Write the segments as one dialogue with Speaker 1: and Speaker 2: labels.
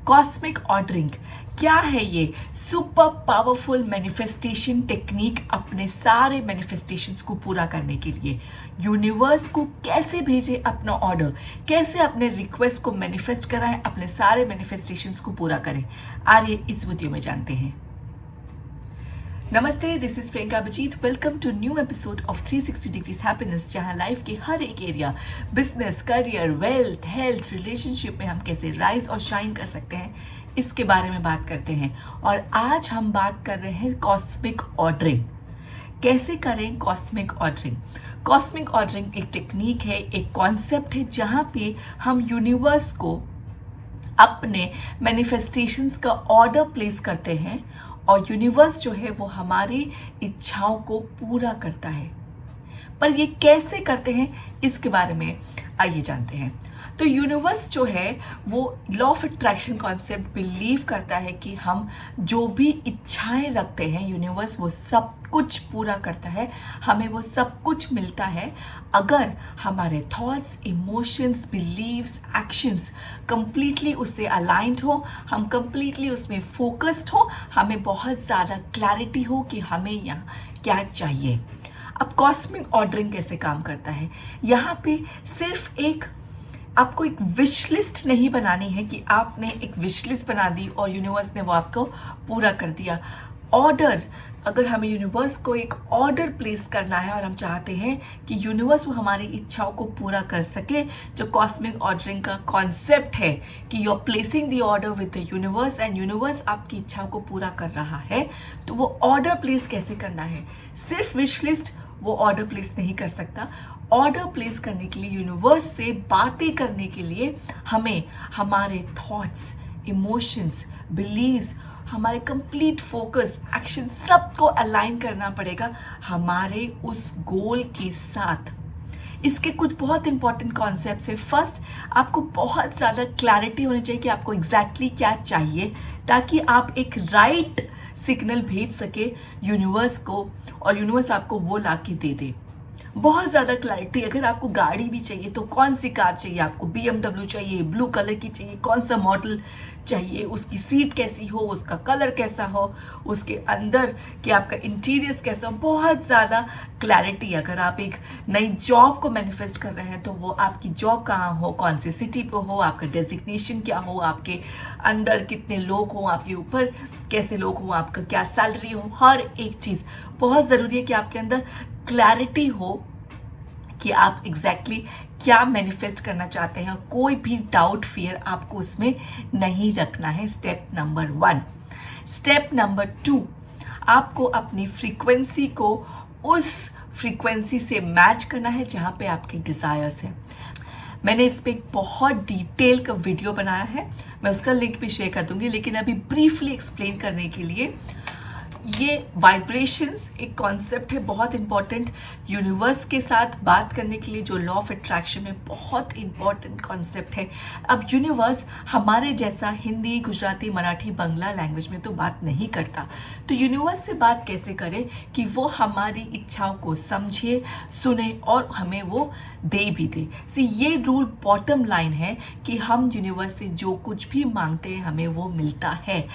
Speaker 1: Cosmic ordering क्या है? ये सुपर पावरफुल मैनिफेस्टेशन टेक्निक अपने सारे मैनिफेस्टेशंस को पूरा करने के लिए यूनिवर्स को कैसे भेजे अपना ऑर्डर, कैसे अपने रिक्वेस्ट को मैनिफेस्ट कराएं, अपने सारे मैनिफेस्टेशंस को पूरा करें। आइए इस वीडियो में जानते हैं। नमस्ते, this is Priyanka Abhijit. Welcome to new episode of 360 degrees happiness, जहां लाइफ के हर एक area, business, career, wealth, health, relationship में हम कैसे राइज और शाइन कर सकते हैं, इसके बारे में बात करते हैं। और आज हम बात कर रहे हैं कॉस्मिक ऑर्डरिंग। कैसे करें कॉस्मिक ऑर्डरिंग? कॉस्मिक ऑर्डरिंग एक टेक्निक है, एक कॉन्सेप्ट है, जहां पे हम यूनिवर्स को अपने मैनिफेस्टेशंस का ऑर्डर प्लेस करते हैं और यूनिवर्स जो है वो हमारी इच्छाओं को पूरा करता है। पर ये कैसे करते हैं, इसके बारे में आइए जानते हैं। तो यूनिवर्स जो है वो law of attraction concept believe करता है कि हम जो भी इच्छाएं रखते हैं, यूनिवर्स वो सब कुछ पूरा करता है, हमें वो सब कुछ मिलता है अगर हमारे thoughts, emotions, beliefs, actions completely उससे अलाइंड हो, हम कंप्लीटली उसमें फोकस्ड हो, हमें बहुत ज़्यादा क्लैरिटी हो कि हमें यहाँ क्या चाहिए। अब कॉस्मिक ऑर्डरिंग कैसे काम करता है? यहाँ पे सिर्फ आपको एक विश लिस्ट नहीं बनानी है कि आपने एक विश लिस्ट बना दी और यूनिवर्स ने वो आपको पूरा कर दिया। ऑर्डर, अगर हमें यूनिवर्स को एक ऑर्डर प्लेस करना है और हम चाहते हैं कि यूनिवर्स वो हमारी इच्छाओं को पूरा कर सके, जो कॉस्मिक ऑर्डरिंग का कॉन्सेप्ट है कि you are placing the order with the universe and universe आपकी इच्छाओं को पूरा कर रहा है, तो वो ऑर्डर प्लेस कैसे करना है? सिर्फ विश लिस्ट वो ऑर्डर प्लेस नहीं कर सकता। ऑर्डर प्लेस करने के लिए, यूनिवर्स से बातें करने के लिए हमें हमारे थॉट्स, इमोशंस, बिलीव्स, हमारे कंप्लीट फोकस, एक्शन सबको अलाइन करना पड़ेगा हमारे उस गोल के साथ। इसके कुछ बहुत इंपॉर्टेंट कॉन्सेप्ट्स है। फर्स्ट, आपको बहुत ज़्यादा क्लैरिटी होनी चाहिए कि आपको एग्जैक्टली क्या चाहिए, ताकि आप एक राइट सिग्नल भेज सके यूनिवर्स को और यूनिवर्स आपको वो ला के दे दे। बहुत ज़्यादा क्लैरिटी। अगर आपको गाड़ी भी चाहिए तो कौन सी कार चाहिए आपको? BMW चाहिए, ब्लू कलर की चाहिए, कौन सा मॉडल चाहिए, उसकी सीट कैसी हो, उसका कलर कैसा हो, उसके अंदर कि आपका इंटीरियर्स कैसा हो, बहुत ज़्यादा क्लैरिटी। अगर आप एक नई जॉब को मैनिफेस्ट कर रहे हैं तो वो आपकी जॉब कहाँ हो, कौन सी सिटी पे हो, आपका डेजिग्नेशन क्या हो, आपके अंदर कितने लोग हों, आपके ऊपर कैसे लोग हों, आपका क्या सैलरी हो, हर एक चीज़ बहुत ज़रूरी है कि आपके अंदर क्लैरिटी हो कि आप एग्जैक्टली क्या मैनिफेस्ट करना चाहते हैं। कोई भी डाउट, फियर आपको उसमें नहीं रखना है। Step number 1। स्टेप नंबर 2, आपको अपनी फ्रीक्वेंसी को उस फ्रीक्वेंसी से मैच करना है जहाँ पे आपके डिज़ायर्स हैं। मैंने इस पर एक बहुत डिटेल का वीडियो बनाया है, मैं उसका लिंक भी शेयर कर दूंगी, लेकिन अभी ब्रीफली एक्सप्लेन करने के लिए, ये वाइब्रेशंस एक कॉन्सेप्ट है बहुत इंपॉर्टेंट। यूनिवर्स के साथ बात करने के लिए जो लॉ ऑफ अट्रैक्शन में बहुत इंपॉर्टेंट कॉन्सेप्ट है। अब यूनिवर्स हमारे जैसा हिंदी, गुजराती, मराठी, बंगला लैंग्वेज में तो बात नहीं करता, तो यूनिवर्स से बात कैसे करें कि वो हमारी इच्छाओं को समझे, सुने और हमें वो दे भी दे। ये रूल बॉटम लाइन है कि हम यूनिवर्स से जो कुछ भी मांगते हैं हमें वो मिलता है।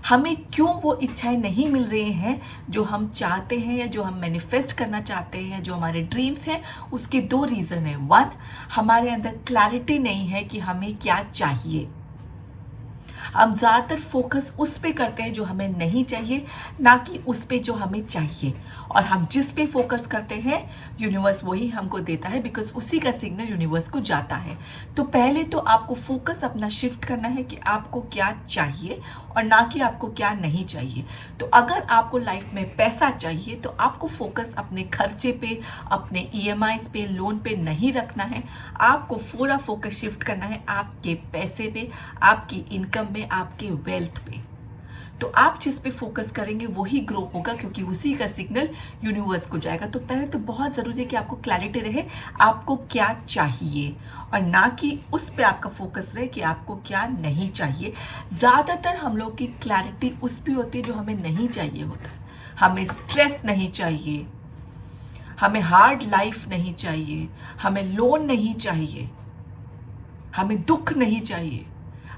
Speaker 1: हमें क्यों वो इच्छाएं नहीं मिल रही हैं जो हम चाहते हैं या जो हम मैनिफेस्ट करना चाहते हैं, जो हमारे ड्रीम्स हैं, उसके 2 रीज़न हैं। 1, हमारे अंदर क्लैरिटी नहीं है कि हमें क्या चाहिए। हम ज़्यादातर फोकस उस पे करते हैं जो हमें नहीं चाहिए, ना कि उस पे जो हमें चाहिए। और हम जिस पे फोकस करते हैं यूनिवर्स वही हमको देता है, बिकॉज उसी का सिग्नल यूनिवर्स को जाता है। तो पहले तो आपको फोकस अपना शिफ्ट करना है कि आपको क्या चाहिए और ना कि आपको क्या नहीं चाहिए। तो अगर आपको लाइफ में पैसा चाहिए तो आपको फोकस अपने खर्चे पे, अपने EMIs पे, लोन पे नहीं रखना है। आपको पूरा फोकस शिफ्ट करना है आपके पैसे पे, आपकी इनकम में, आपके वेल्थ पे। तो आप जिस पे फोकस करेंगे वही ग्रो होगा, क्योंकि उसी का सिग्नल यूनिवर्स को जाएगा। तो पहले तो बहुत ज़रूरी है कि आपको क्लैरिटी रहे आपको क्या चाहिए, और ना कि उस पे आपका फोकस रहे कि आपको क्या नहीं चाहिए। ज़्यादातर हम लोग की क्लैरिटी उस पे होती है जो हमें नहीं चाहिए होता है। हमें स्ट्रेस नहीं चाहिए, हमें हार्ड लाइफ नहीं चाहिए, हमें लोन नहीं चाहिए, हमें दुख नहीं चाहिए,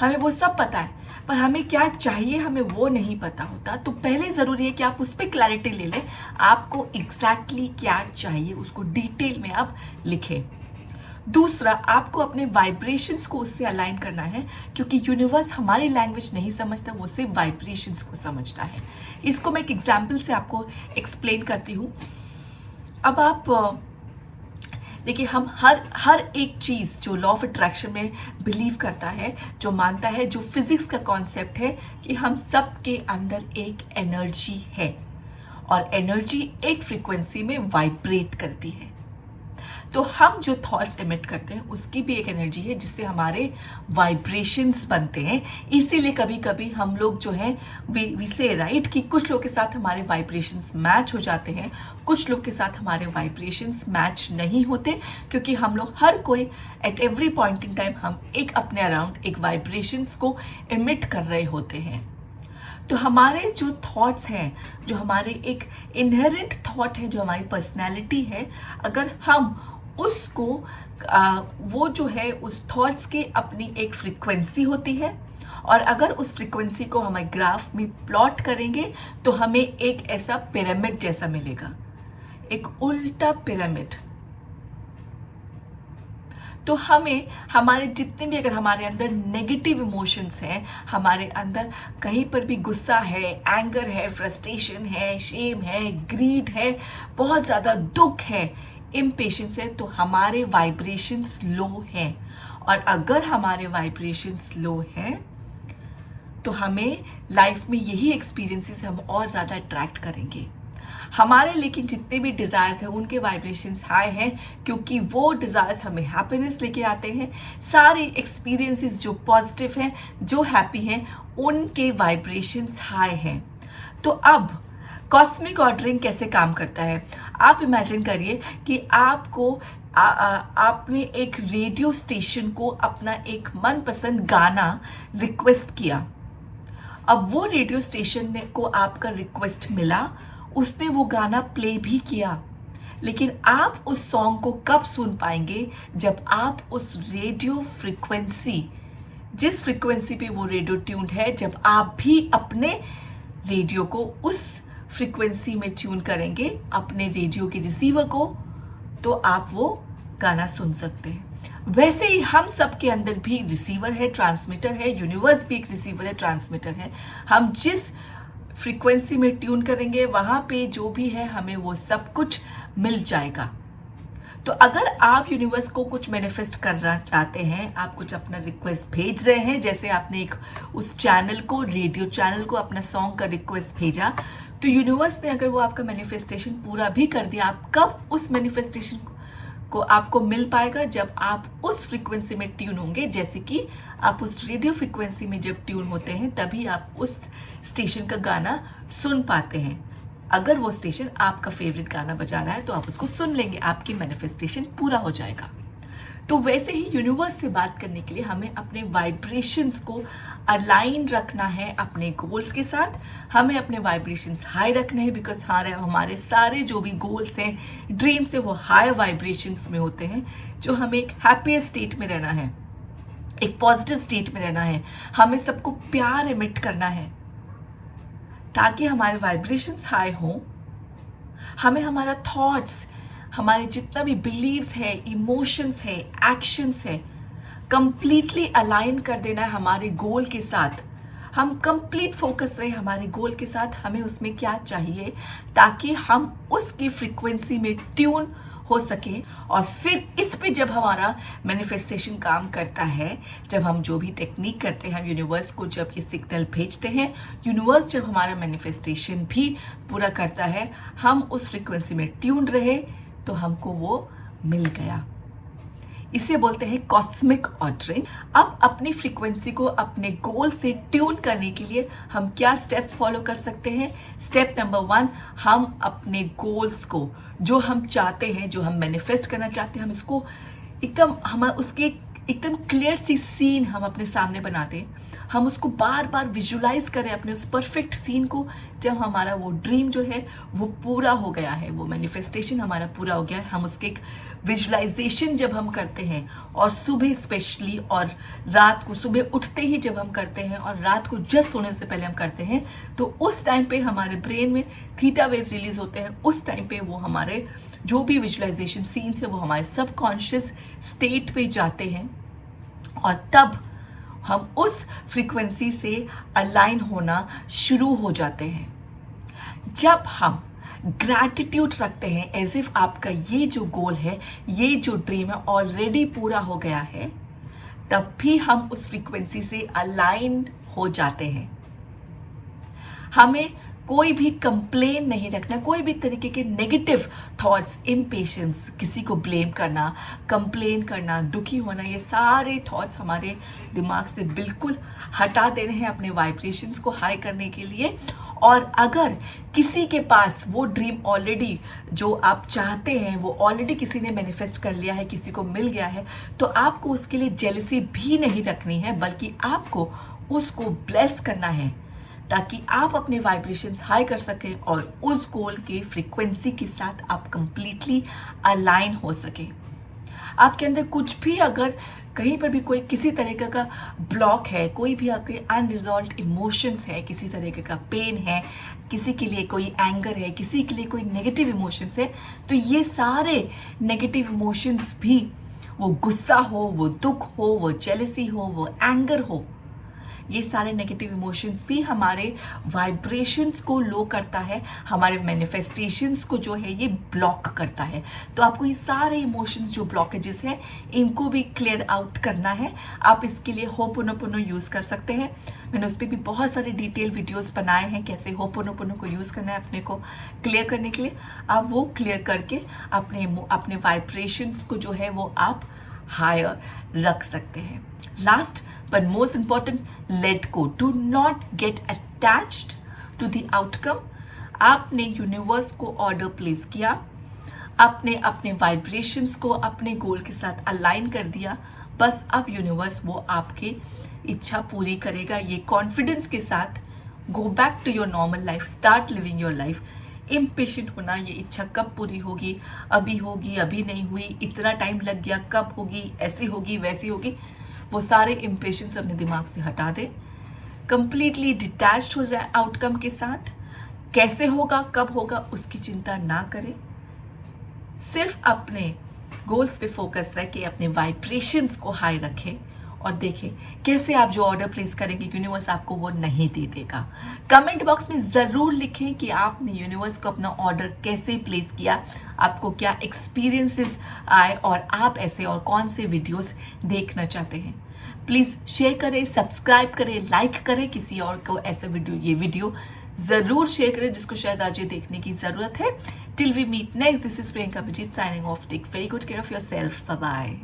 Speaker 1: हमें वो सब पता है, पर हमें क्या चाहिए हमें वो नहीं पता होता। तो पहले ज़रूरी है कि आप उस पर क्लैरिटी ले लें, आपको एग्जैक्टली क्या चाहिए उसको डिटेल में आप लिखें। दूसरा, आपको अपने वाइब्रेशंस को उससे अलाइन करना है, क्योंकि यूनिवर्स हमारी लैंग्वेज नहीं समझता, वो सिर्फ वाइब्रेशंस को समझता है। इसको मैं एक एग्जाम्पल से आपको एक्सप्लेन करती हूँ। अब आप देखिए, हम हर एक चीज़ जो लॉ ऑफ अट्रैक्शन में बिलीव करता है, जो मानता है, जो फिजिक्स का कॉन्सेप्ट है कि हम सब के अंदर एक एनर्जी है और एनर्जी एक फ्रीक्वेंसी में वाइब्रेट करती है। तो हम जो थॉट्स एमिट करते हैं उसकी भी एक एनर्जी है जिससे हमारे वाइब्रेशंस बनते हैं। इसीलिए कभी कभी हम लोग जो है वी से राइट कि कुछ लोग के साथ हमारे वाइब्रेशंस मैच हो जाते हैं, कुछ लोग के साथ हमारे वाइब्रेशंस मैच नहीं होते, क्योंकि हम लोग हर कोई at every point in time हम एक अपने अराउंड एक वाइब्रेशंस को एमिट कर रहे होते हैं। तो हमारे जो थॉट्स हैं, जो हमारे एक इनहेरेंट थॉट है, जो हमारी पर्सनैलिटी है, अगर हम उसको वो जो है उस थॉट्स के अपनी एक फ्रीक्वेंसी होती है, और अगर उस फ्रीक्वेंसी को हम ग्राफ में प्लॉट करेंगे तो हमें एक ऐसा पिरामिड जैसा मिलेगा, एक उल्टा पिरामिड। तो हमें हमारे जितने भी, अगर हमारे अंदर नेगेटिव इमोशंस हैं, हमारे अंदर कहीं पर भी गुस्सा है, एंगर है, फ्रस्ट्रेशन है, शेम है, ग्रीड है, बहुत ज़्यादा दुख है, इम्पेशेंस है, तो हमारे वाइब्रेशंस लो हैं। और अगर हमारे वाइब्रेशंस लो हैं तो हमें लाइफ में यही एक्सपीरियंसेस हम और ज़्यादा अट्रैक्ट करेंगे। हमारे लेकिन जितने भी डिज़ायर्स हैं उनके वाइब्रेशंस हाई हैं, क्योंकि वो डिज़ायर्स हमें हैप्पीनेस लेके आते हैं। सारे एक्सपीरियंसेस जो पॉजिटिव हैं, जो हैप्पी हैं, उनके वाइब्रेशंस हाई हैं। तो अब कॉस्मिक ऑर्डरिंग कैसे काम करता है? आप इमेजिन करिए कि आपको आपने एक रेडियो स्टेशन को अपना एक मनपसंद गाना रिक्वेस्ट किया। अब वो रेडियो स्टेशन को आपका रिक्वेस्ट मिला, उसने वो गाना प्ले भी किया, लेकिन आप उस सॉन्ग को कब सुन पाएंगे? जब आप उस रेडियो फ्रीक्वेंसी, जिस फ्रीक्वेंसी पे वो रेडियो ट्यून्ड है, जब आप भी अपने रेडियो को उस फ्रीक्वेंसी में ट्यून करेंगे, अपने रेडियो के रिसीवर को, तो आप वो गाना सुन सकते हैं। वैसे ही हम सब के अंदर भी रिसीवर है, ट्रांसमीटर है, यूनिवर्स भी एक रिसीवर है, ट्रांसमीटर है। हम जिस फ्रीक्वेंसी में ट्यून करेंगे वहाँ पे जो भी है हमें वो सब कुछ मिल जाएगा। तो अगर आप यूनिवर्स को कुछ मैनिफेस्ट करना चाहते हैं, आप कुछ अपना रिक्वेस्ट भेज रहे हैं, जैसे आपने एक उस चैनल को, रेडियो चैनल को अपना सॉन्ग का रिक्वेस्ट भेजा, तो यूनिवर्स ने अगर वो आपका मैनिफेस्टेशन पूरा भी कर दिया, आप कब उस मैनिफेस्टेशन को आपको मिल पाएगा? जब आप उस फ्रीक्वेंसी में ट्यून होंगे। जैसे कि आप उस रेडियो फ्रीक्वेंसी में जब ट्यून होते हैं तभी आप उस स्टेशन का गाना सुन पाते हैं। अगर वो स्टेशन आपका फेवरेट गाना बजा रहा है तो आप उसको सुन लेंगे, आपकी मैनिफेस्टेशन पूरा हो जाएगा। तो वैसे ही यूनिवर्स से बात करने के लिए हमें अपने वाइब्रेशंस को अलाइन रखना है अपने गोल्स के साथ। हमें अपने वाइब्रेशंस हाई रखने हैं, बिकॉज हमारे सारे जो भी गोल्स हैं, ड्रीम्स है, वो हाई वाइब्रेशंस में होते हैं। जो हमें एक हैप्पी स्टेट में रहना है, एक पॉजिटिव स्टेट में रहना है, हमें सबको प्यार एमिट करना है ताकि हमारे वाइब्रेशंस हाई हों। हमें हमारा थॉट्स, हमारे जितना भी बिलीव्स है, इमोशंस है, एक्शंस है, कंप्लीटली अलाइन कर देना है हमारे गोल के साथ। हम कंप्लीट फोकस रहे हमारे गोल के साथ, हमें उसमें क्या चाहिए, ताकि हम उसकी फ्रीक्वेंसी में ट्यून हो सके। और फिर इस पे जब हमारा मैनिफेस्टेशन काम करता है, जब हम जो भी टेक्निक करते हैं, यूनिवर्स को जब ये सिग्नल भेजते हैं, यूनिवर्स जब हमारा मैनिफेस्टेशन भी पूरा करता है, हम उस फ्रीक्वेंसी में ट्यून रहे तो हमको वो मिल गया। इसे बोलते हैं कॉस्मिक ऑर्डरिंग। अब अपनी फ्रीक्वेंसी को अपने गोल से ट्यून करने के लिए हम क्या स्टेप्स फॉलो कर सकते हैं? स्टेप नंबर 1, हम अपने गोल्स को, जो हम चाहते हैं, जो हम मैनिफेस्ट करना चाहते हैं, हम इसको एकदम, हम उसके एकदम क्लियर सी सीन हम अपने सामने बनाते हैं, हम उसको बार बार विजुलाइज करें अपने उस परफेक्ट सीन को, जब हमारा वो ड्रीम जो है वो पूरा हो गया है, वो मैनिफेस्टेशन हमारा पूरा हो गया है, हम उसके एक विजुलाइजेशन जब हम करते हैं, और सुबह स्पेशली और रात को, सुबह उठते ही जब हम करते हैं और रात को जस्ट सोने से पहले हम करते हैं, तो उस टाइम पे हमारे ब्रेन में थीटा वेव्स रिलीज होते हैं। उस टाइम पे वो हमारे जो भी विजुलाइजेशन सीन्स है वो हमारे सबकॉन्शियस स्टेट पे जाते हैं, और तब हम उस फ्रीक्वेंसी से अलाइन होना शुरू हो जाते हैं। जब हम ग्रैटिट्यूड रखते हैं एज इफ आपका ये जो गोल है, ये जो ड्रीम है ऑलरेडी पूरा हो गया है, तब भी हम उस फ्रीक्वेंसी से अलाइन हो जाते हैं। हमें कोई भी कंप्लेन नहीं रखना, कोई भी तरीके के नेगेटिव थॉट्स, इम्पेशंस, किसी को ब्लेम करना, कंप्लेन करना, दुखी होना, ये सारे थॉट्स हमारे दिमाग से बिल्कुल हटा देने हैं अपने वाइब्रेशंस को हाई करने के लिए। और अगर किसी के पास वो ड्रीम ऑलरेडी जो आप चाहते हैं वो ऑलरेडी किसी ने मैनिफेस्ट कर लिया है, किसी को मिल गया है, तो आपको उसके लिए जेलसी भी नहीं रखनी है, बल्कि आपको उसको ब्लेस करना है, ताकि आप अपने वाइब्रेशंस हाई कर सकें और उस गोल के फ्रीक्वेंसी के साथ आप कंप्लीटली अलाइन हो सके। आपके अंदर कुछ भी अगर कहीं पर भी कोई किसी तरीके का ब्लॉक है, कोई भी आपके अनरिजॉल्व इमोशंस है, किसी तरीके का पेन है, किसी के लिए कोई एंगर है, किसी के लिए कोई नेगेटिव इमोशंस है, तो ये सारे नेगेटिव इमोशंस भी, वो गुस्सा हो, वो दुख हो, वो जेलसी हो, वो एंगर हो, ये सारे नेगेटिव इमोशंस भी हमारे वाइब्रेशंस को लो करता है, हमारे मैनिफेस्टेशंस को जो है ये ब्लॉक करता है। तो आपको ये सारे इमोशंस जो ब्लॉकेजेस हैं इनको भी क्लियर आउट करना है। आप इसके लिए होपोनोपोनो यूज़ कर सकते हैं। मैंने उस पर भी बहुत सारे डिटेल वीडियोस बनाए हैं, कैसे होपोनोपोनो को यूज़ करना है अपने को क्लियर करने के लिए। आप वो क्लियर करके अपने वाइब्रेशंस को जो है वो आप हायर रख सकते हैं। Last but most important, let go. Do not get attached to the outcome. आपने यूनिवर्स को ऑर्डर प्लेस किया, आपने अपने वाइब्रेशंस को अपने गोल के साथ अलाइन कर दिया, बस अब यूनिवर्स वो आपकी इच्छा पूरी करेगा। ये कॉन्फिडेंस के साथ go back to your normal life, start living your life. Impatient होना, ये इच्छा कब पूरी होगी, अभी होगी, अभी नहीं हुई, इतना टाइम लग गया, कब होगी, ऐसी होगी, वैसी होगी, वो सारे इम्पेशंस अपने दिमाग से हटा दे, कंप्लीटली डिटैच्ड हो जाए आउटकम के साथ। कैसे होगा, कब होगा, उसकी चिंता ना करें, सिर्फ अपने गोल्स पे फोकस रखें, अपने वाइब्रेशंस को हाई रखें, और देखें कैसे आप जो ऑर्डर प्लेस करेंगे यूनिवर्स आपको वो नहीं दे देगा। कमेंट बॉक्स में ज़रूर लिखें कि आपने यूनिवर्स को अपना ऑर्डर कैसे प्लेस किया, आपको क्या एक्सपीरियंसेस आए, और आप ऐसे और कौन से वीडियोस देखना चाहते हैं। प्लीज़ शेयर करें, सब्सक्राइब करें, लाइक करें, किसी और को ऐसे ये वीडियो ज़रूर शेयर करें जिसको शायद आज ये देखने की ज़रूरत है। Till we meet next, this is Priyanka Abhijit signing off. Take very good care of yourself. Bye bye.